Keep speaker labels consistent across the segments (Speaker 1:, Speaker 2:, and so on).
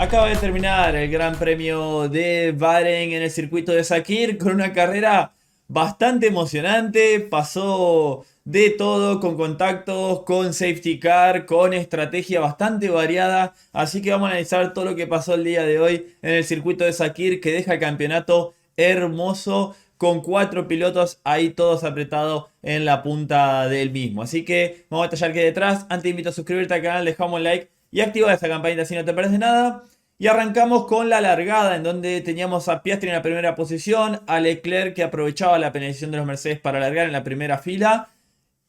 Speaker 1: Acaba de terminar el Gran Premio de Bahrein en el circuito de Sakir con una carrera bastante emocionante. Pasó de todo, con contactos, con safety car, con estrategia bastante variada. Así que vamos a analizar todo lo que pasó el día de hoy en el circuito de Sakir, que deja el campeonato hermoso con cuatro pilotos ahí todos apretados en la punta del mismo. Así que vamos a detallar que detrás. Antes te invito a suscribirte al canal, dejamos un like y activa esa campanita si no te perdés nada. Y arrancamos con la largada, en donde teníamos a Piastri en la primera posición, a Leclerc que aprovechaba la penalización de los Mercedes para largar en la primera fila.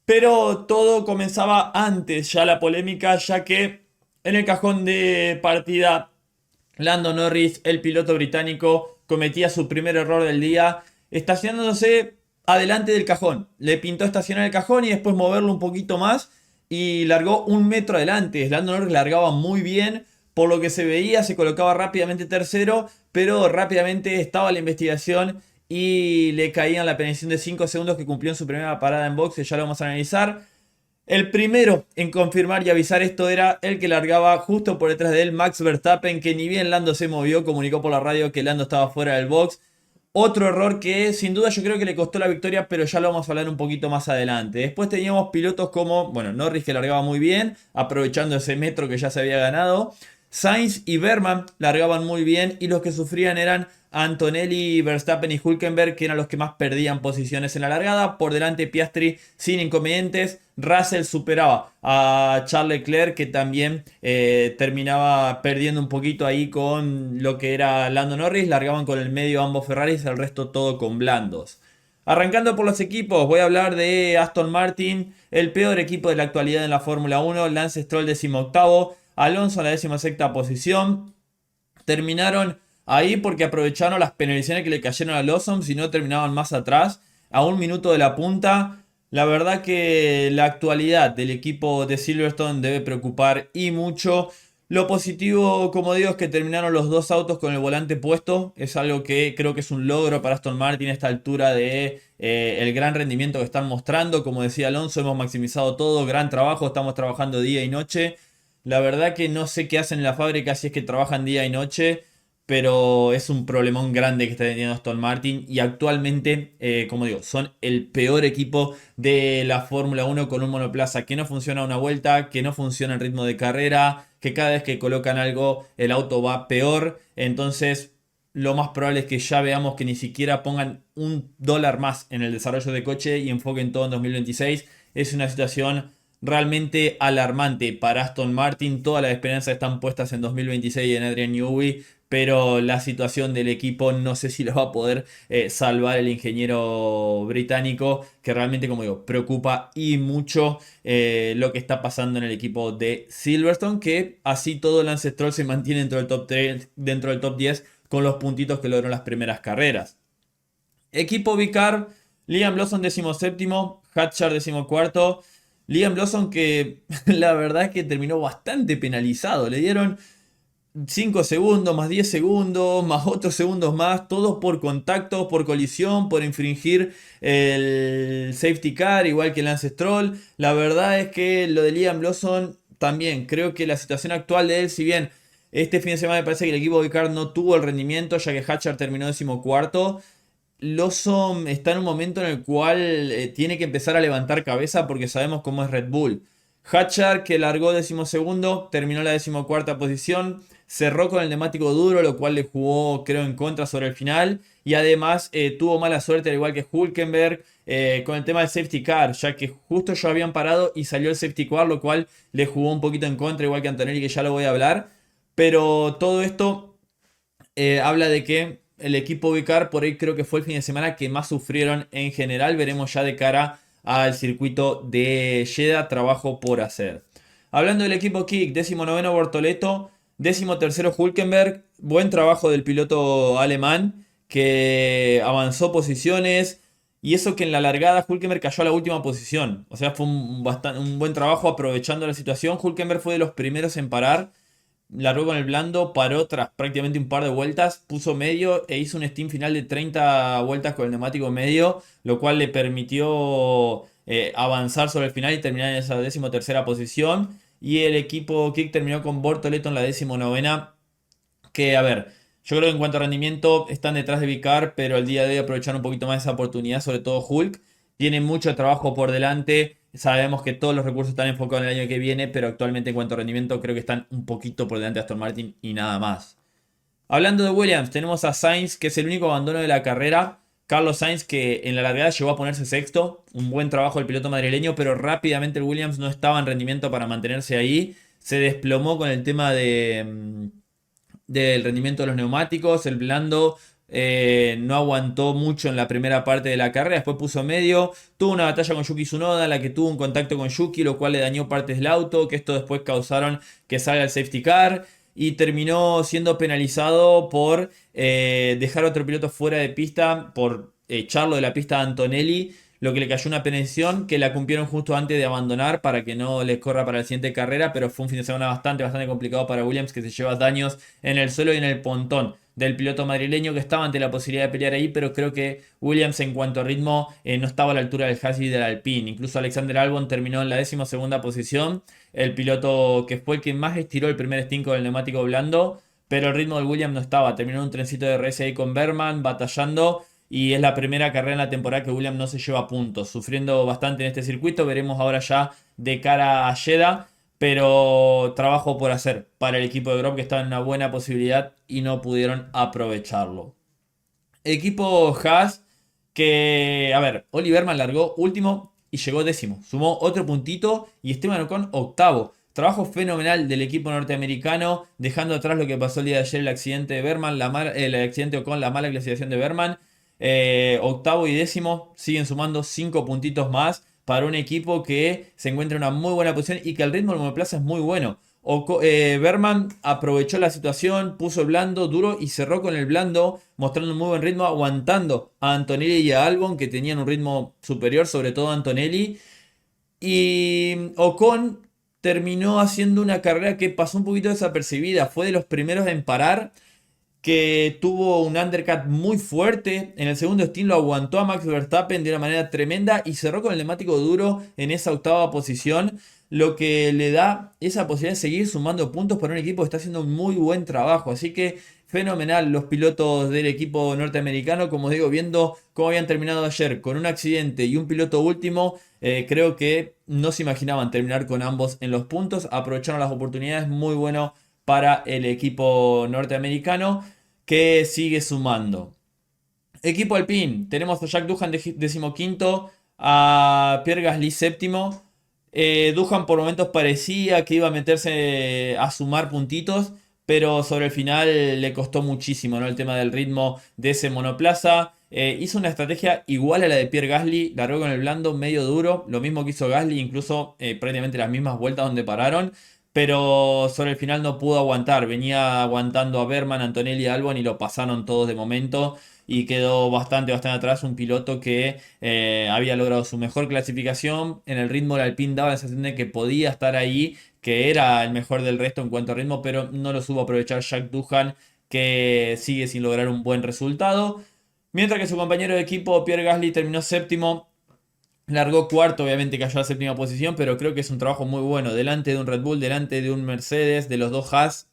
Speaker 1: Pero todo comenzaba antes ya la polémica, ya que en el cajón de partida Lando Norris, el piloto británico, cometía su primer error del día, estacionándose adelante del cajón. Le pintó estacionar el cajón y después moverlo un poquito más y largó un metro adelante. Lando Norris largaba muy bien, por lo que se veía, se colocaba rápidamente tercero, pero rápidamente estaba la investigación y le caían la penalización de 5 segundos que cumplió en su primera parada en boxe. Ya lo vamos a analizar. El primero en confirmar y avisar esto era el que largaba justo por detrás de él, Max Verstappen, que ni bien Lando se movió, comunicó por la radio que Lando estaba fuera del box. Otro error que sin duda yo creo que le costó la victoria, pero ya lo vamos a hablar un poquito más adelante. Después teníamos pilotos como, bueno, Norris que largaba muy bien, aprovechando ese metro que ya se había ganado. Sainz y Berman largaban muy bien y los que sufrían eran Antonelli, Verstappen y Hülkenberg, que eran los que más perdían posiciones en la largada. Por delante Piastri sin inconvenientes. Russell superaba a Charles Leclerc, que también terminaba perdiendo un poquito ahí con lo que era Lando Norris. Largaban con el medio ambos Ferraris, el resto todo con blandos. Arrancando por los equipos, voy a hablar de Aston Martin, el peor equipo de la actualidad en la Fórmula 1. Lance Stroll 18º, Alonso en la 16ª posición. Terminaron ahí porque aprovecharon las penalizaciones que le cayeron a Lawson, si no terminaban más atrás, a un minuto de la punta. La verdad que la actualidad del equipo de Silverstone debe preocupar y mucho. Lo positivo, como digo, es que terminaron los dos autos con el volante puesto. Es algo que creo que es un logro para Aston Martin a esta altura de el gran rendimiento que están mostrando. Como decía Alonso, hemos maximizado todo, gran trabajo, estamos trabajando día y noche. La verdad que no sé qué hacen en la fábrica si es que trabajan día y noche, pero es un problemón grande que está teniendo Aston Martin y actualmente, como digo, son el peor equipo de la Fórmula 1 con un monoplaza que no funciona una vuelta, que no funciona el ritmo de carrera, que cada vez que colocan algo el auto va peor. Entonces lo más probable es que ya veamos que ni siquiera pongan un dólar más en el desarrollo de coche y enfoquen todo en 2026. Es una situación realmente alarmante para Aston Martin. Todas las esperanzas están puestas en 2026 y en Adrian Newey, pero la situación del equipo no sé si lo va a poder salvar el ingeniero británico, que realmente, como digo, preocupa y mucho lo que está pasando en el equipo de Silverstone, que así todo Lance Stroll se mantiene dentro del top 3, dentro del top 10 con los puntitos que logró en las primeras carreras. Equipo Vicar, Liam Lawson 17º, Hatchard 14º. Liam Lawson que la verdad es que terminó bastante penalizado. Le dieron 5 segundos, más 10 segundos, más otros segundos más, todos por contacto, por colisión, por infringir el safety car, igual que Lance Stroll. La verdad es que lo de Liam Lawson también, creo que la situación actual de él, si bien este fin de semana me parece que el equipo Vicar no tuvo el rendimiento, ya que Hatchard terminó 14º. Lawson está en un momento en el cual tiene que empezar a levantar cabeza porque sabemos cómo es Red Bull. Hatchard, que largó 12º, terminó la 14ª posición, cerró con el neumático duro, lo cual le jugó, creo, en contra sobre el final. Y además tuvo mala suerte, al igual que Hülkenberg, con el tema del safety car, ya que justo ya habían parado y salió el safety car, lo cual le jugó un poquito en contra, igual que Antonelli, que ya lo voy a hablar. Pero todo esto habla de que el equipo Vicar por ahí creo que fue el fin de semana que más sufrieron en general. Veremos ya de cara al circuito de Jeddah, trabajo por hacer. Hablando del equipo Kick, 19º Bortoleto, 13º Hülkenberg, buen trabajo del piloto alemán que avanzó posiciones. Y eso que en la largada Hülkenberg cayó a la última posición. O sea, fue un buen trabajo aprovechando la situación. Hülkenberg fue de los primeros en parar, largó con el blando, paró tras prácticamente un par de vueltas, puso medio e hizo un steam final de 30 vueltas con el neumático medio, lo cual le permitió avanzar sobre el final y terminar en esa 13ª posición. Y el equipo Kick terminó con Bortoleto en la 19ª Que, a ver, yo creo que en cuanto a rendimiento están detrás de Vicar, pero el día de hoy aprovecharon un poquito más esa oportunidad, sobre todo Hulk. Tiene mucho trabajo por delante. Sabemos que todos los recursos están enfocados en el año que viene, pero actualmente en cuanto a rendimiento creo que están un poquito por delante de Aston Martin y nada más. Hablando de Williams, tenemos a Sainz, que es el único abandono de la carrera. Carlos Sainz, que en la largada llegó a ponerse sexto. Un buen trabajo del piloto madrileño, pero rápidamente el Williams no estaba en rendimiento para mantenerse ahí. Se desplomó con el tema del rendimiento de los neumáticos. El blando no aguantó mucho en la primera parte de la carrera. Después puso medio. Tuvo una batalla con Yuki Tsunoda, en la que tuvo un contacto con Yuki, lo cual le dañó partes del auto. Que esto después causaron que salga el safety car. Y terminó siendo penalizado por dejar a otro piloto fuera de pista, por echarlo de la pista a Antonelli, lo que le cayó una penalización que la cumplieron justo antes de abandonar para que no les corra para la siguiente carrera, pero fue un fin de semana bastante complicado para Williams, que se lleva daños en el suelo y en el pontón del piloto madrileño, que estaba ante la posibilidad de pelear ahí, pero creo que Williams en cuanto a ritmo no estaba a la altura del Haas y del Alpine. Incluso Alexander Albon terminó en la 12ª posición, el piloto que fue el que más estiró el primer stint con el neumático blando, pero el ritmo del Williams no estaba. Terminó en un trencito de RS ahí con Berman, batallando, y es la primera carrera en la temporada que Williams no se lleva puntos, sufriendo bastante en este circuito. Veremos ahora ya de cara a Jeddah, pero trabajo por hacer para el equipo de Grom, que estaba en una buena posibilidad y no pudieron aprovecharlo. Equipo Haas, que, a ver, Oliverman largó último y llegó décimo. Sumó otro puntito y Esteban Ocon octavo. Trabajo fenomenal del equipo norteamericano, dejando atrás lo que pasó el día de ayer, el accidente de Berman, el accidente Ocon, la mala clasificación de Berman. Octavo y décimo siguen sumando 5 puntitos más para un equipo que se encuentra en una muy buena posición y que el ritmo del monoplaza es muy bueno. Berman aprovechó la situación, puso el blando duro y cerró con el blando, mostrando un muy buen ritmo, aguantando a Antonelli y a Albon, que tenían un ritmo superior, sobre todo a Antonelli. Y Ocon terminó haciendo una carrera que pasó un poquito desapercibida, fue de los primeros en parar, que tuvo un undercut muy fuerte. En el segundo stint lo aguantó a Max Verstappen de una manera tremenda y cerró con el neumático duro en esa octava posición, lo que le da esa posibilidad de seguir sumando puntos para un equipo que está haciendo un muy buen trabajo. Así que fenomenal los pilotos del equipo norteamericano, como digo, viendo cómo habían terminado ayer con un accidente y un piloto último. Creo que no se imaginaban terminar con ambos en los puntos, aprovecharon las oportunidades, muy bueno para el equipo norteamericano, que sigue sumando. Equipo Alpine, tenemos a Jack Doohan decimoquinto, a Pierre Gasly séptimo. Doohan por momentos parecía que iba a meterse a sumar puntitos, pero sobre el final le costó muchísimo, ¿no? El tema del ritmo de ese monoplaza. Hizo una estrategia igual a la de Pierre Gasly, largó con el blando medio duro, lo mismo que hizo Gasly, incluso prácticamente las mismas vueltas donde pararon, pero sobre el final no pudo aguantar. Venía aguantando a Berman, Antonelli y Albon y lo pasaron todos de momento y quedó bastante atrás un piloto que había logrado su mejor clasificación. En el ritmo del Alpine daba la sensación de que podía estar ahí, que era el mejor del resto en cuanto a ritmo, pero no lo supo aprovechar Jack Doohan, que sigue sin lograr un buen resultado. Mientras que su compañero de equipo, Pierre Gasly, terminó séptimo. Largó cuarto, obviamente cayó a la séptima posición, pero creo que es un trabajo muy bueno. Delante de un Red Bull, delante de un Mercedes, de los dos Haas.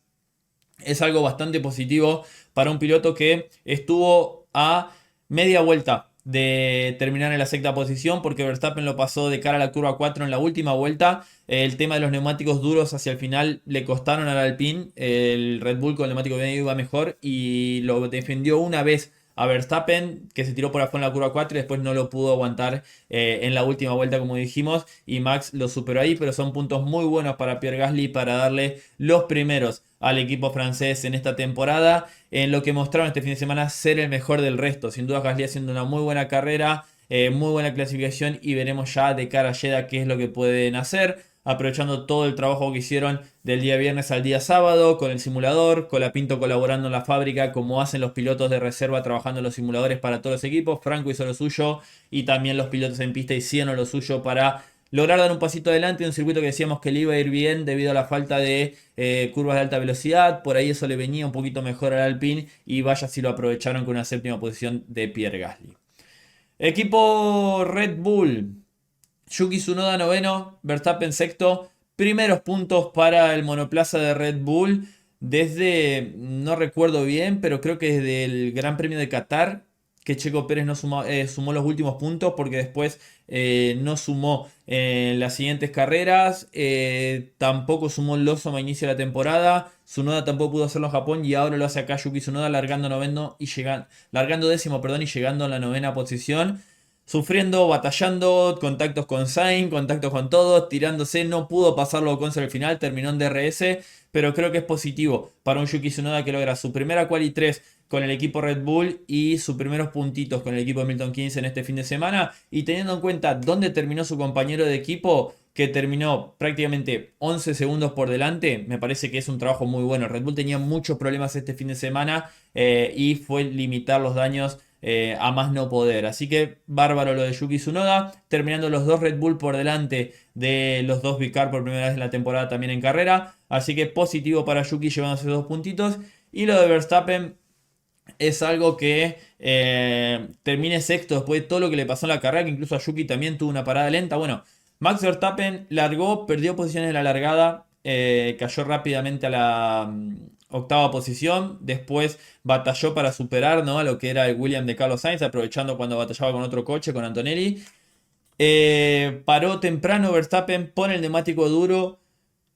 Speaker 1: Es algo bastante positivo para un piloto que estuvo a media vuelta de terminar en la sexta posición, porque Verstappen lo pasó de cara a la curva 4 en la última vuelta. El tema de los neumáticos duros hacia el final le costaron al Alpine. El Red Bull con el neumático medio iba mejor y lo defendió una vez a Verstappen, que se tiró por afuera en la curva 4 y después no lo pudo aguantar en la última vuelta, como dijimos, y Max lo superó ahí. Pero son puntos muy buenos para Pierre Gasly para darle los primeros al equipo francés en esta temporada, en lo que mostraron este fin de semana ser el mejor del resto. Sin duda Gasly haciendo una muy buena carrera, muy buena clasificación, y veremos ya de cara a Jeddah qué es lo que pueden hacer, aprovechando todo el trabajo que hicieron del día viernes al día sábado con el simulador, Colapinto colaborando en la fábrica como hacen los pilotos de reserva trabajando en los simuladores para todos los equipos. Franco hizo lo suyo y también los pilotos en pista hicieron lo suyo para lograr dar un pasito adelante en un circuito que decíamos que le iba a ir bien debido a la falta de curvas de alta velocidad. Por ahí eso le venía un poquito mejor al Alpine y vaya si lo aprovecharon con una séptima posición de Pierre Gasly. Equipo Red Bull, Yuki Tsunoda noveno, Verstappen sexto. Primeros puntos para el monoplaza de Red Bull. desde, no recuerdo bien, pero creo que desde el Gran Premio de Qatar, que Checo Pérez no sumó los últimos puntos porque después no sumó en las siguientes carreras, tampoco sumó Lawson a inicio de la temporada, Tsunoda tampoco pudo hacerlo en Japón y ahora lo hace acá Yuki Tsunoda largando noveno y largando décimo, perdón, y llegando a la novena posición. Sufriendo, batallando, contactos con Sainz, contactos con todos, tirándose, no pudo pasarlo con el final, terminó en DRS, pero creo que es positivo para un Yuki Tsunoda que logra su primera quali 3 con el equipo Red Bull y sus primeros puntitos con el equipo de Milton Keynes en este fin de semana, y teniendo en cuenta dónde terminó su compañero de equipo, que terminó prácticamente 11 segundos por delante, me parece que es un trabajo muy bueno. Red Bull tenía muchos problemas este fin de semana y fue limitar los daños a más no poder. Así que bárbaro lo de Yuki Tsunoda, terminando los dos Red Bull por delante de los dos Vicar por primera vez en la temporada también en carrera. Así que positivo para Yuki llevándose 2 puntitos. Y lo de Verstappen es algo que termine sexto después de todo lo que le pasó en la carrera, que incluso a Yuki también tuvo una parada lenta. Bueno, Max Verstappen largó, perdió posiciones en la largada, cayó rápidamente a la octava posición, después batalló para superar, ¿no?, a lo que era el William de Carlos Sainz, aprovechando cuando batallaba con otro coche, con Antonelli. Paró temprano Verstappen, pone el neumático duro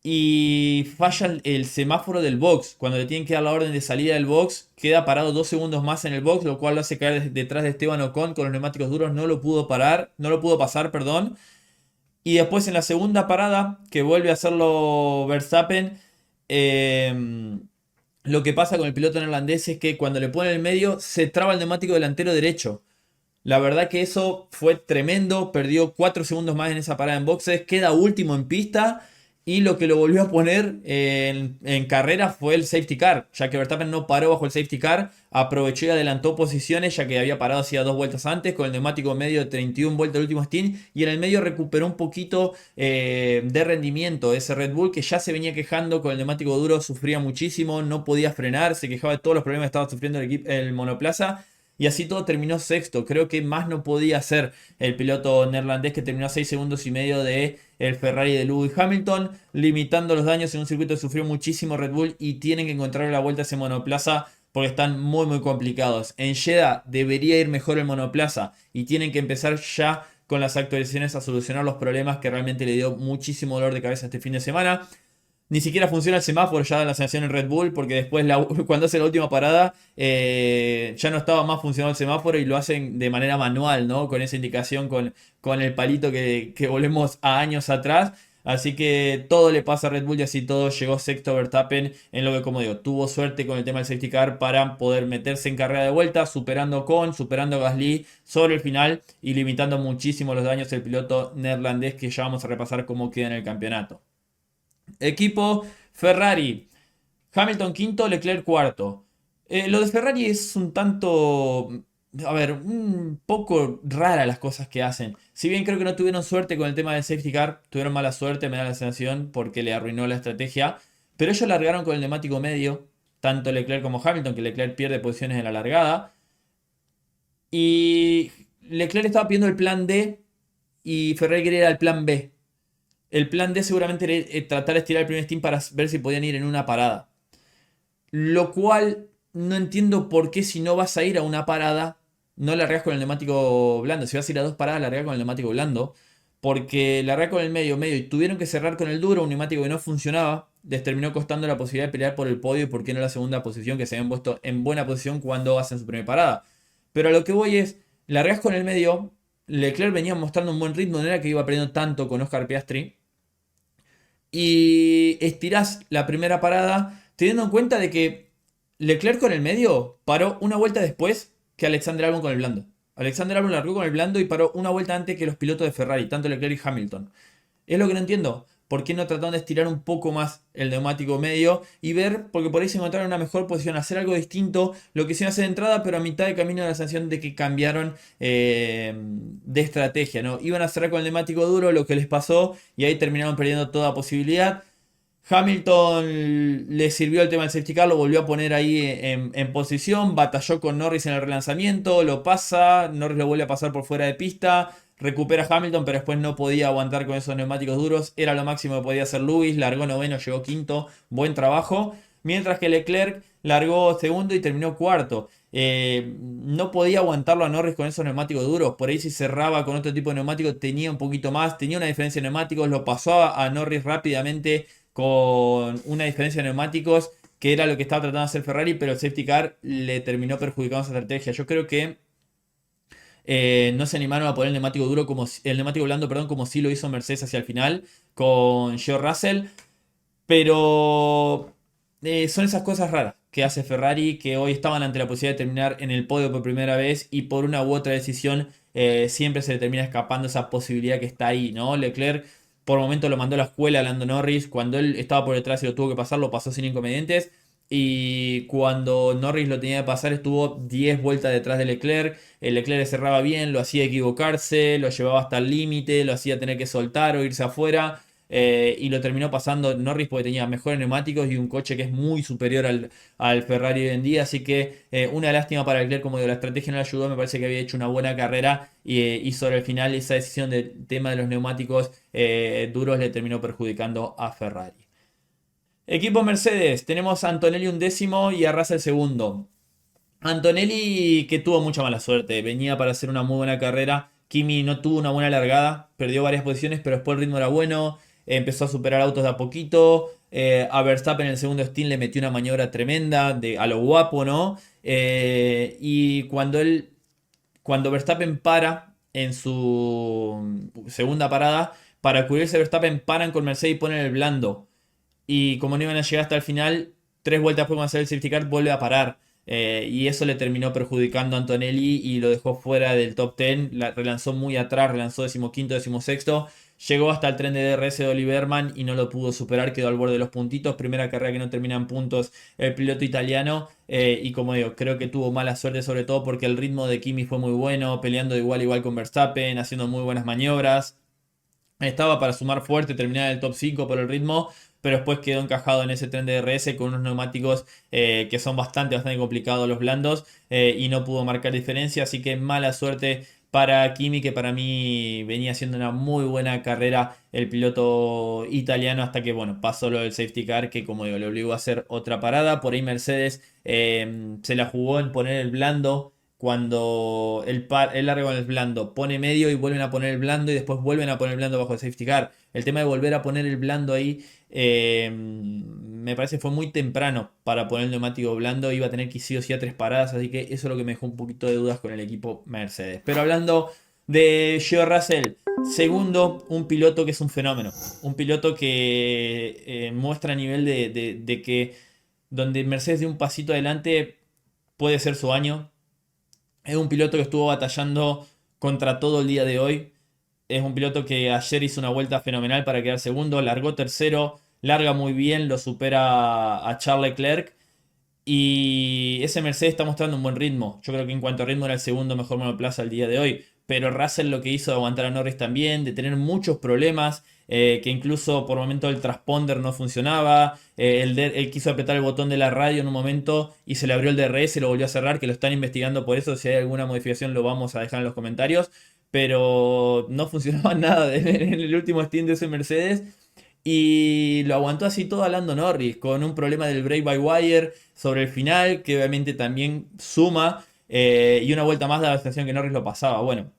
Speaker 1: y falla el semáforo del box. Cuando le tienen que dar la orden de salida del box, queda parado 2 segundos más en el box, lo cual lo hace caer detrás de Esteban Ocon con los neumáticos duros. No lo pudo parar, no lo pudo pasar, perdón. Y después en la segunda parada, que vuelve a hacerlo Verstappen, lo que pasa con el piloto neerlandés es que cuando le pone en el medio, se traba el neumático delantero derecho. La verdad que eso fue tremendo. Perdió 4 segundos más en esa parada en boxes. Queda último en pista. Y lo que lo volvió a poner en carrera fue el safety car. Ya que Verstappen no paró bajo el safety car. Aprovechó y adelantó posiciones. Ya que había parado hacía 2 vueltas antes. Con el neumático medio de 31 vueltas del último stint. Y en el medio recuperó un poquito de rendimiento. Ese Red Bull que ya se venía quejando con el neumático duro. Sufría muchísimo. No podía frenar. Se quejaba de todos los problemas que estaba sufriendo el monoplaza. Y así todo terminó sexto. Creo que más no podía hacer el piloto neerlandés, que terminó a 6 segundos y medio de el Ferrari de Lewis Hamilton, limitando los daños en un circuito que sufrió muchísimo Red Bull y tienen que encontrar la vuelta a ese monoplaza porque están muy muy complicados. En Jeddah debería ir mejor el monoplaza y tienen que empezar ya con las actualizaciones a solucionar los problemas que realmente le dio muchísimo dolor de cabeza este fin de semana. Ni siquiera funciona el semáforo ya en la sensación en Red Bull, porque después cuando hace la última parada ya no estaba más funcionando el semáforo y lo hacen de manera manual, ¿no? Con esa indicación, con el palito que volvemos a años atrás. Así que todo le pasa a Red Bull y así todo llegó sexto Verstappen en lo que, como digo, tuvo suerte con el tema del safety car para poder meterse en carrera de vuelta, superando a Gasly sobre el final y limitando muchísimo los daños del piloto neerlandés, que ya vamos a repasar cómo queda en el campeonato. Equipo Ferrari. Hamilton quinto, Leclerc cuarto. Lo de Ferrari es un tanto, a ver, un poco rara las cosas que hacen. Si bien creo que no tuvieron suerte con el tema del safety car, tuvieron mala suerte, me da la sensación, porque le arruinó la estrategia. Pero ellos largaron con el neumático medio, tanto Leclerc como Hamilton, que Leclerc pierde posiciones en la largada. Y Leclerc estaba pidiendo el plan D y Ferrari quería el plan B. El plan D seguramente era tratar de estirar el primer stint para ver si podían ir en una parada. Lo cual no entiendo por qué, si no vas a ir a una parada, no largas con el neumático blando. Si vas a ir a 2 paradas, larga con el neumático blando. Porque largar con el medio y tuvieron que cerrar con el duro, un neumático que no funcionaba. Les terminó costando la posibilidad de pelear por el podio y por qué no la segunda posición, que se habían puesto en buena posición cuando hacen su primera parada. Pero a lo que voy es, largas con el medio. Leclerc venía mostrando un buen ritmo, no era que iba perdiendo tanto con Oscar Piastri. Y estirás la primera parada teniendo en cuenta de que Leclerc con el medio paró una vuelta después que Alexander Albon con el blando. Alexander Albon largó con el blando y paró una vuelta antes que los pilotos de Ferrari, tanto Leclerc y Hamilton. Es lo que no entiendo. ¿Por qué no trataron de estirar un poco más el neumático medio y ver? Porque por ahí se encontraron una mejor posición, hacer algo distinto, lo que se hace de entrada, pero a mitad de camino de la sensación de que cambiaron de estrategia, ¿no? Iban a cerrar con el neumático duro, lo que les pasó, y ahí terminaron perdiendo toda posibilidad. Hamilton le sirvió el tema del safety car, lo volvió a poner ahí en posición, batalló con Norris en el relanzamiento, lo pasa, Norris lo vuelve a pasar por fuera de pista, recupera Hamilton, pero después no podía aguantar con esos neumáticos duros, era lo máximo que podía hacer Lewis, largó noveno, llegó quinto, buen trabajo. mientras que Leclerc largó segundo y terminó cuarto. No podía aguantarlo a Norris con esos neumáticos duros. Por ahí si cerraba con otro tipo de neumáticos tenía un poquito más, tenía una diferencia de neumáticos, lo pasó a Norris rápidamente con una diferencia de neumáticos que era lo que estaba tratando de hacer Ferrari, pero el safety car le terminó perjudicando esa estrategia. Yo creo que no se animaron a poner el neumático duro el neumático blando, perdón, como sí lo hizo Mercedes hacia el final con George Russell. Pero son esas cosas raras que hace Ferrari, que hoy estaban ante la posibilidad de terminar en el podio por primera vez y por una u otra decisión siempre se le termina escapando esa posibilidad que está ahí, ¿no? Leclerc por momento lo mandó a la escuela a Lando Norris, cuando él estaba por detrás y lo tuvo que pasar, lo pasó sin inconvenientes. Y cuando Norris lo tenía que pasar, estuvo 10 vueltas detrás de Leclerc. El Leclerc cerraba bien, lo hacía equivocarse, lo llevaba hasta el límite, lo hacía tener que soltar o irse afuera. Y lo terminó pasando Norris porque tenía mejores neumáticos y un coche que es muy superior al Ferrari hoy en día. Así que una lástima para Leclerc, como digo, la estrategia no le ayudó. Me parece que había hecho una buena carrera y sobre el final esa decisión del tema de los neumáticos duros le terminó perjudicando a Ferrari. Equipo Mercedes, tenemos a Antonelli un décimo y a Russell segundo. Antonelli que tuvo mucha mala suerte, venía para hacer una muy buena carrera. Kimi no tuvo una buena largada, perdió varias posiciones, pero después el ritmo era bueno. Empezó a superar autos de a poquito. A Verstappen en el segundo stint le metió una maniobra tremenda, a lo guapo, ¿no? Y cuando Verstappen para en su segunda parada, para cubrirse Verstappen paran con Mercedes y ponen el blando. Y como no iban a llegar hasta el final, 3 vueltas después de hacer el safety car, vuelve a parar. Y eso le terminó perjudicando a Antonelli y lo dejó fuera del top 10. Relanzó muy atrás, relanzó 15º, 16º. Llegó hasta el tren de DRS de Oliverman y no lo pudo superar, quedó al borde de los puntitos. Primera carrera que no termina en puntos el piloto italiano. Y como digo, creo que tuvo mala suerte, sobre todo porque el ritmo de Kimi fue muy bueno, peleando de igual a igual con Verstappen, haciendo muy buenas maniobras. Estaba para sumar fuerte, terminar en el top 5 por el ritmo, pero después quedó encajado en ese tren de DRS con unos neumáticos que son bastante complicados los blandos y no pudo marcar diferencia, así que mala suerte para Kimi, que para mí venía haciendo una muy buena carrera el piloto italiano hasta que bueno, pasó lo del safety car que como digo le obligó a hacer otra parada. Por ahí Mercedes se la jugó en poner el blando cuando el largo en el blando pone medio y vuelven a poner el blando y después vuelven a poner el blando bajo el safety car. El tema de volver a poner el blando ahí me parece fue muy temprano para poner el neumático blando. Iba a tener que ir sí o sí a 3 paradas, así que eso es lo que me dejó un poquito de dudas con el equipo Mercedes. Pero hablando de George Russell, segundo, un piloto que es un fenómeno. Un piloto que muestra a nivel de que donde Mercedes dé un pasito adelante puede ser su año. Es un piloto que estuvo batallando contra todo el día de hoy. Es un piloto que ayer hizo una vuelta fenomenal para quedar segundo. Largó tercero, larga muy bien, lo supera a Charles Leclerc. Y ese Mercedes está mostrando un buen ritmo. Yo creo que en cuanto a ritmo era el segundo mejor monoplaza al día de hoy. Pero Russell lo que hizo de aguantar a Norris también, de tener muchos problemas, que incluso por momento el transponder no funcionaba. Él quiso apretar el botón de la radio en un momento y se le abrió el DRS y lo volvió a cerrar, que lo están investigando por eso. Si hay alguna modificación lo vamos a dejar en los comentarios. Pero no funcionaba nada en el último stint de ese Mercedes. Y lo aguantó así todo a Lando Norris, con un problema del brake by wire sobre el final, que obviamente también suma, y una vuelta más de la sensación que Norris lo pasaba. Bueno,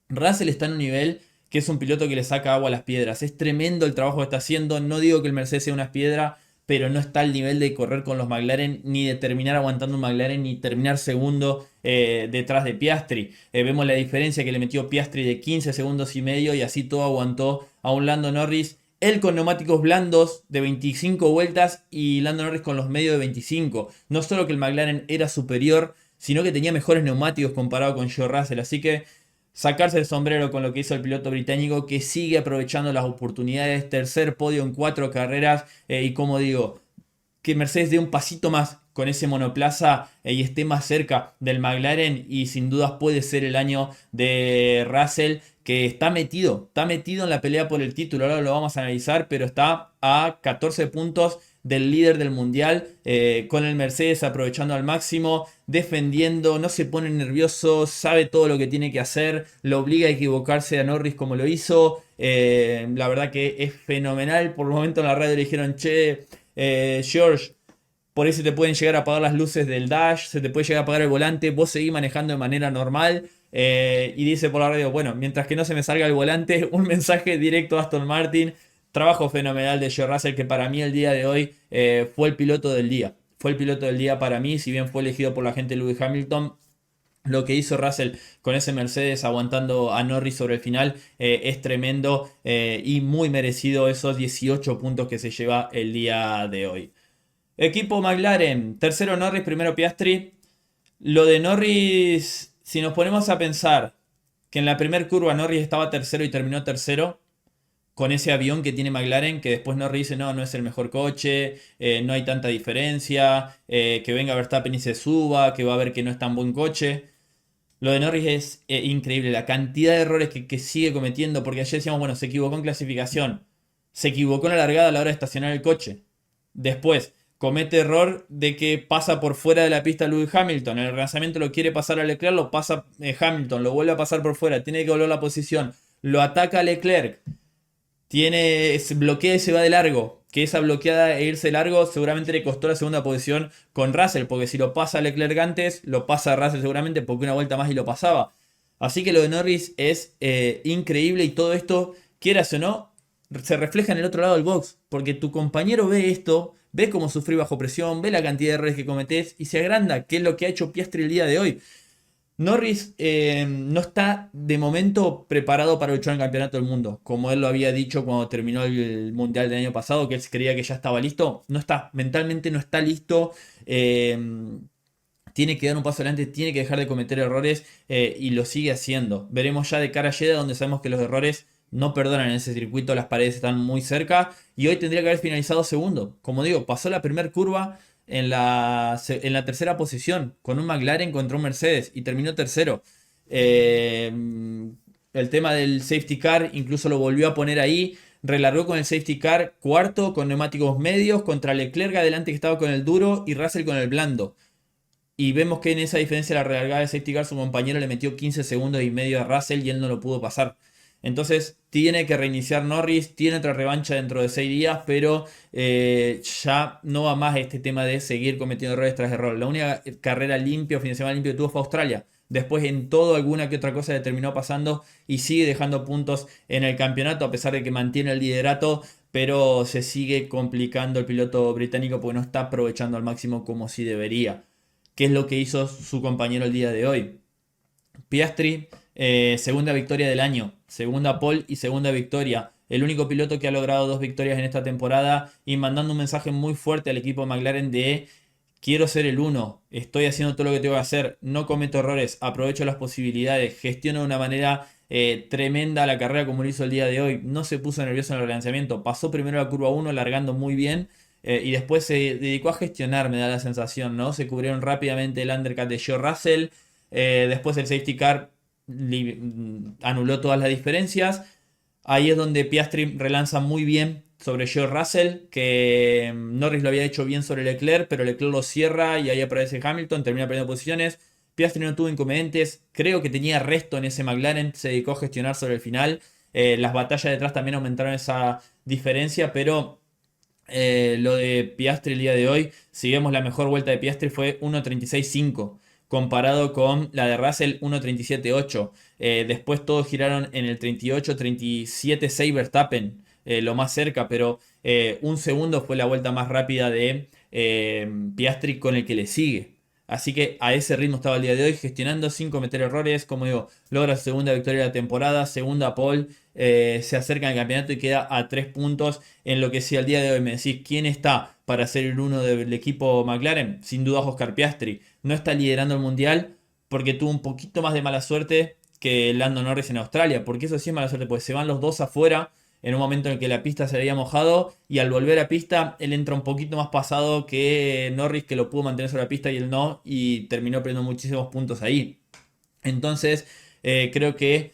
Speaker 1: Russell está en un nivel que es un piloto que le saca agua a las piedras. Es tremendo el trabajo que está haciendo. No digo que el Mercedes sea una piedra, pero no está al nivel de correr con los McLaren, ni de terminar aguantando un McLaren, ni terminar segundo detrás de Piastri. Vemos la diferencia que le metió Piastri de 15 segundos y medio y así todo aguantó a un Lando Norris. Él con neumáticos blandos de 25 vueltas y Lando Norris con los medios de 25. No solo que el McLaren era superior, sino que tenía mejores neumáticos comparado con George Russell. Así que sacarse el sombrero con lo que hizo el piloto británico, que sigue aprovechando las oportunidades. Tercer podio en 4 carreras. Y como digo, que Mercedes dé un pasito más con ese monoplaza y esté más cerca del McLaren, y sin dudas puede ser el año de Russell, que está metido en la pelea por el título. Ahora lo vamos a analizar, pero está a 14 puntos del líder del mundial, con el Mercedes aprovechando al máximo, defendiendo, no se pone nervioso, sabe todo lo que tiene que hacer, lo obliga a equivocarse a Norris como lo hizo. La verdad que es fenomenal. Por el momento en la radio le dijeron, che, George, por ahí se te pueden llegar a apagar las luces del dash, se te puede llegar a apagar el volante, vos seguís manejando de manera normal. Y dice por la radio, bueno, mientras que no se me salga el volante, un mensaje directo a Aston Martin. Trabajo fenomenal de George Russell, que para mí el día de hoy fue el piloto del día. Fue el piloto del día para mí, si bien fue elegido por la gente Lewis Hamilton. Lo que hizo Russell con ese Mercedes aguantando a Norris sobre el final es tremendo y muy merecido esos 18 puntos que se lleva el día de hoy. Equipo McLaren, tercero Norris, primero Piastri. Lo de Norris, si nos ponemos a pensar que en la primera curva Norris estaba tercero y terminó tercero, con ese avión que tiene McLaren, que después Norris dice, no, no es el mejor coche, no hay tanta diferencia, que venga Verstappen y se suba, que va a ver que no es tan buen coche. Lo de Norris es increíble, la cantidad de errores que sigue cometiendo, porque ayer decíamos, bueno, se equivocó en clasificación, se equivocó en la largada a la hora de estacionar el coche. Después, comete error de que pasa por fuera de la pista Lewis Hamilton, en el lanzamiento lo quiere pasar a Leclerc, lo pasa Hamilton, lo vuelve a pasar por fuera, tiene que volver la posición, lo ataca a Leclerc, bloquea y se va de largo. Que esa bloqueada e irse largo seguramente le costó la segunda posición con Russell, porque si lo pasa Leclerc antes, lo pasa Russell seguramente porque una vuelta más y lo pasaba. Así que lo de Norris es increíble y todo esto, quieras o no, se refleja en el otro lado del box, porque tu compañero ve esto, ve cómo sufrí bajo presión, ve la cantidad de errores que cometés y se agranda, que es lo que ha hecho Piastri el día de hoy. Norris no está de momento preparado para luchar en el campeonato del mundo, como él lo había dicho cuando terminó el mundial del año pasado, que él creía que ya estaba listo. No está, mentalmente no está listo. eh, Tiene que dar un paso adelante, tiene que dejar de cometer errores y lo sigue haciendo. Veremos ya de cara a Jeddah, donde sabemos que los errores no perdonan en ese circuito, las paredes están muy cerca y hoy tendría que haber finalizado segundo. Como digo, pasó la primera curva en la tercera posición con un McLaren contra un Mercedes y terminó tercero. Eh, el tema del safety car incluso lo volvió a poner ahí. Relargó con el safety car cuarto con neumáticos medios contra Leclerc adelante que estaba con el duro y Russell con el blando. Y vemos que en esa diferencia de la relargada de safety car su compañero le metió 15 segundos y medio a Russell y él no lo pudo pasar. Entonces tiene que reiniciar Norris, tiene otra revancha dentro de 6 días, pero ya no va más este tema de seguir cometiendo errores tras error. La única carrera limpia o fin de semana limpio que tuvo fue Australia. Después en todo alguna que otra cosa le terminó pasando y sigue dejando puntos en el campeonato a pesar de que mantiene el liderato, pero se sigue complicando el piloto británico porque no está aprovechando al máximo como si debería. ¿Qué es lo que hizo su compañero el día de hoy? Piastri, segunda victoria del año, segunda pole y segunda victoria. El único piloto que ha logrado dos victorias en esta temporada y mandando un mensaje muy fuerte al equipo McLaren de quiero ser el uno, estoy haciendo todo lo que tengo que hacer, no cometo errores, aprovecho las posibilidades, gestiono de una manera tremenda la carrera como lo hizo el día de hoy. No se puso nervioso en el relanzamiento, pasó primero la curva 1 largando muy bien. Y después se dedicó a gestionar, me da la sensación, ¿no? Se cubrieron rápidamente el undercut de George Russell. Después el safety car anuló todas las diferencias. Ahí es donde Piastri relanza muy bien sobre George Russell, que Norris lo había hecho bien sobre Leclerc, pero Leclerc lo cierra y ahí aparece Hamilton, termina perdiendo posiciones. Piastri no tuvo inconvenientes, creo que tenía resto en ese McLaren, se dedicó a gestionar sobre el final. Las batallas detrás también aumentaron esa diferencia, pero lo de Piastri el día de hoy, si vemos la mejor vuelta de Piastri fue 1.36.5 comparado con la de Russell 1.37.8. Después todos giraron en el 38-37.6 Verstappen, lo más cerca, pero un segundo fue la vuelta más rápida de Piastri con el que le sigue. Así que a ese ritmo estaba el día de hoy, gestionando sin cometer errores. Como digo, logra su segunda victoria de la temporada, segunda pole, se acerca al campeonato y queda a 3 puntos. En lo que si al día de hoy me decís quién está para ser el uno del equipo McLaren, sin duda Oscar Piastri. No está liderando el mundial porque tuvo un poquito más de mala suerte que Lando Norris en Australia. Porque eso sí es mala suerte, porque se van los dos afuera en un momento en el que la pista se había mojado y al volver a pista él entra un poquito más pasado que Norris, que lo pudo mantener sobre la pista y él no, y terminó perdiendo muchísimos puntos ahí. Entonces creo que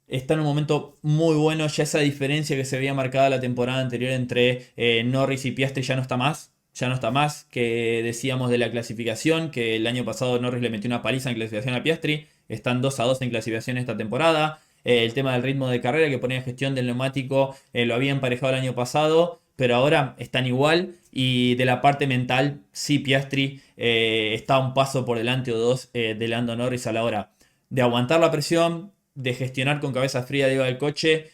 Speaker 1: está en un momento muy bueno, ya esa diferencia que se había marcado la temporada anterior entre Norris y Piastri ya no está más. Ya no está más, que decíamos de la clasificación, que el año pasado Norris le metió una paliza en clasificación a Piastri, están 2-2 en clasificación esta temporada. El tema del ritmo de carrera que ponía en gestión del neumático lo había emparejado el año pasado, pero ahora están igual. Y de la parte mental, sí, Piastri está un paso por delante o dos de Lando Norris a la hora de aguantar la presión, de gestionar con cabeza fría arriba del coche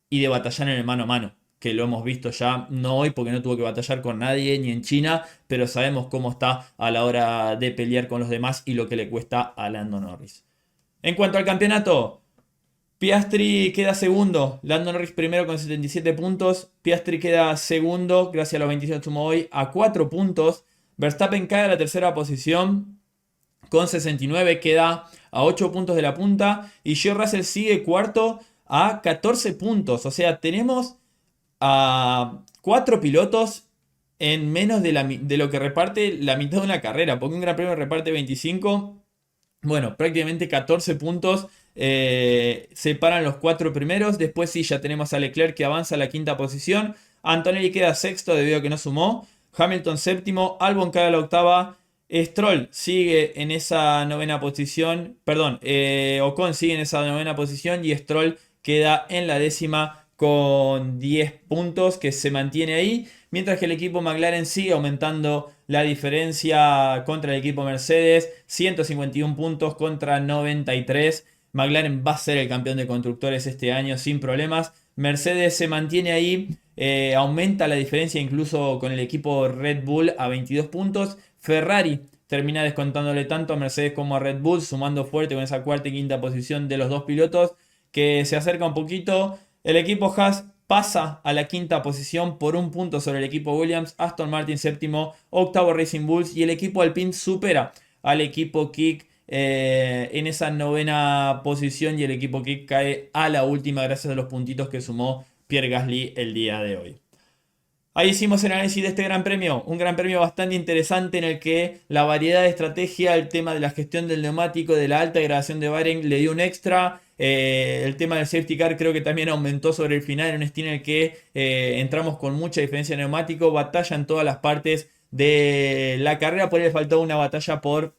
Speaker 1: y de batallar en el mano a mano. Que lo hemos visto ya, no hoy porque no tuvo que batallar con nadie ni en China, pero sabemos cómo está a la hora de pelear con los demás y lo que le cuesta a Lando Norris. En cuanto al campeonato, Piastri queda segundo, Lando Norris primero con 77 puntos, Piastri queda segundo gracias a los 26 que sumó hoy a 4 puntos, Verstappen cae a la tercera posición con 69, queda a 8 puntos de la punta y George Russell sigue cuarto a 14 puntos, o sea, tenemos a 4 pilotos en menos de lo que reparte la mitad de una carrera, porque un Gran Premio reparte 25. Bueno, prácticamente 14 puntos separan los 4 primeros. Después sí, ya tenemos a Leclerc que avanza a la quinta posición. Antonelli queda sexto debido a que no sumó. Hamilton séptimo. Albon cae a la octava. Stroll sigue en esa novena posición. Perdón, Ocon sigue en esa novena posición y Stroll queda en la décima con 10 puntos que se mantiene ahí. Mientras que el equipo McLaren sigue aumentando la diferencia contra el equipo Mercedes. 151 puntos contra 93. McLaren va a ser el campeón de constructores este año sin problemas. Mercedes se mantiene ahí. Aumenta la diferencia incluso con el equipo Red Bull a 22 puntos. Ferrari termina descontándole tanto a Mercedes como a Red Bull, sumando fuerte con esa cuarta y quinta posición de los dos pilotos, que se acerca un poquito. El equipo Haas pasa a la quinta posición por un punto sobre el equipo Williams, Aston Martin séptimo, octavo Racing Bulls y el equipo Alpine supera al equipo Kick en esa novena posición y el equipo Kick cae a la última gracias a los puntitos que sumó Pierre Gasly el día de hoy. Ahí hicimos el análisis de este gran premio, un gran premio bastante interesante en el que la variedad de estrategia, el tema de la gestión del neumático, de la alta degradación de Bahrein le dio un extra. El tema del safety car creo que también aumentó sobre el final en un estilo en el que entramos con mucha diferencia de neumático, batalla en todas las partes de la carrera, por ahí le faltó una batalla por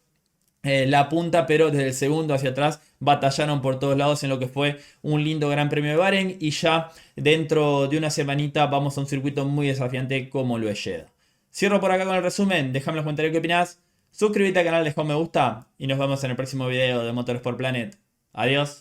Speaker 1: la punta, pero desde el segundo hacia atrás batallaron por todos lados en lo que fue un lindo Gran Premio de Bahrein y ya dentro de una semanita vamos a un circuito muy desafiante como lo es Jeddah. Cierro por acá con el resumen, déjame en los comentarios qué opinás, suscríbete al canal, deja un me gusta y nos vemos en el próximo video de Motorsport Planet. Adiós.